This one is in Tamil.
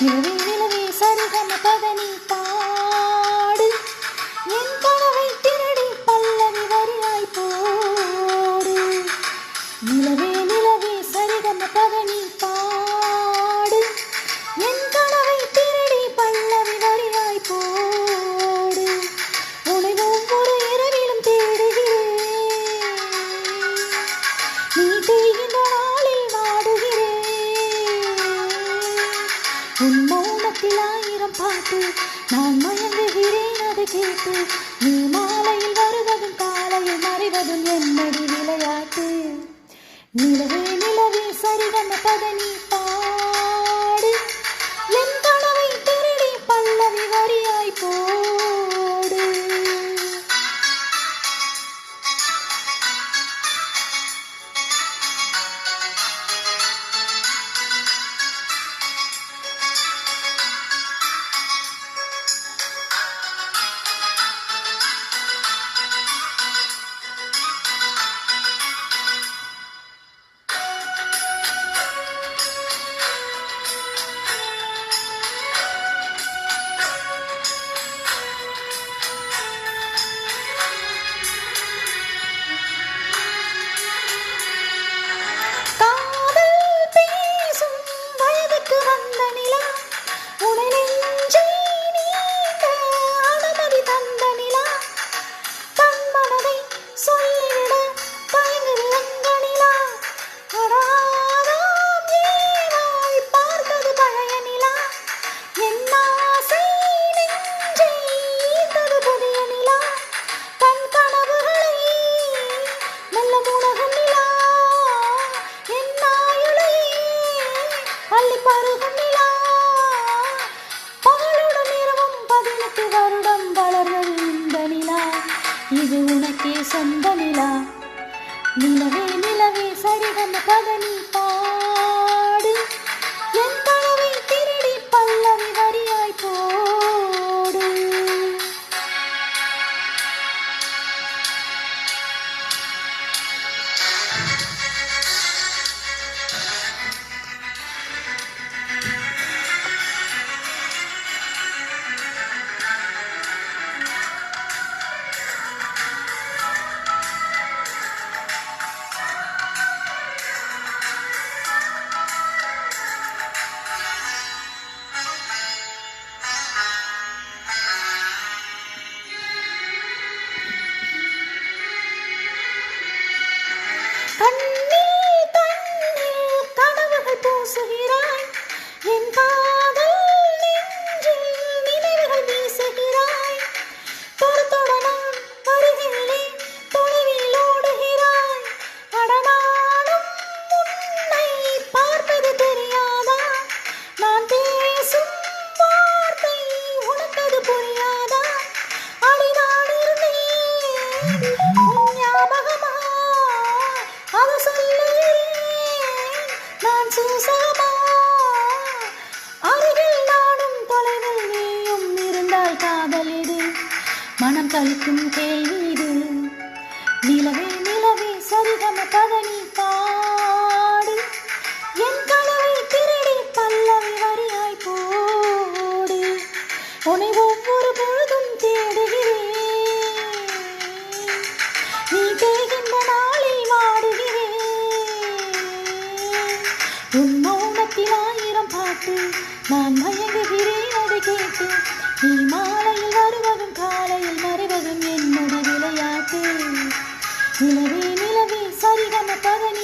நிலவே நிலவே சரிகம பதனி பாடு என் கனவை திருடி பல்லவி வரியாய் போடு. நிலவே நிலவே சரிகம பதனி பாடு என் கனவை திருடி பல்லவி வரியாய் போடு. உன்னை ஒவ்வொரு இரவிலும் தேடுகிறேன், நீ தேய்கின்ற நாளில் வாடுகிறேன். உன் மௌனத்தில் 1000 பாட்டு நான் மயங்குகிறேன் அதை கேட்டு. நீ மாலையில் வருவதும் காலையில் மறைவதும் என்னடி விளையாட்டு. நிலவே நிலவே சரிகம பதனி பாடு என் கனவை திருடி பல்லவி வரியாய் போடு. இது உனக்கே சொந்த நிலா. நிலவே நிலவே சரிகம பதனி பாடு என் கனவை திருடி பல்லவி வரியாய் போடு. கண்ணில் கண்ணில் கனவுகள் பூசுகிறாய், என் காதல் நெஞ்சில் நினைவுகள் வீசுகிறாய். தொட தொட நான் வருகிறேன், தொலைவில் ஓடுகிறாய். அடனானும் உன்னை பார்ப்பது தெரியாதா? நான் பேசும் வார்த்தை உனக்கது புரியாதா? அடி நான் இருந்தேன் உன் ஞாபகமா அது சொல்லுகிறேன் நான் சூசகமா. அருகில் நானும் தொலைவில் நீயும் இருந்தால் காதல் இது, மனம் கழிக்கும் கேள்வி இது. நிலவே நிலவே சரிகம பதனி பாடு என் கனவை திருடி பல்லவி வரியாய் போடு. உன்னை ஒவ்வொரு பொழுதும் தேடுகிறேன், நீ தேய்கின்ற நாளில் வாடுகிறேன். உன் மௌனத்தில் 1000 பாட்டு நான் மயங்குகிறேன் அதை கேட்டு. நீ மாலையில் வருவதும் காலையில் மறைவதும் என்னுடைய விளையாட்டு. நிலவே நிலவே சரிகம பதனி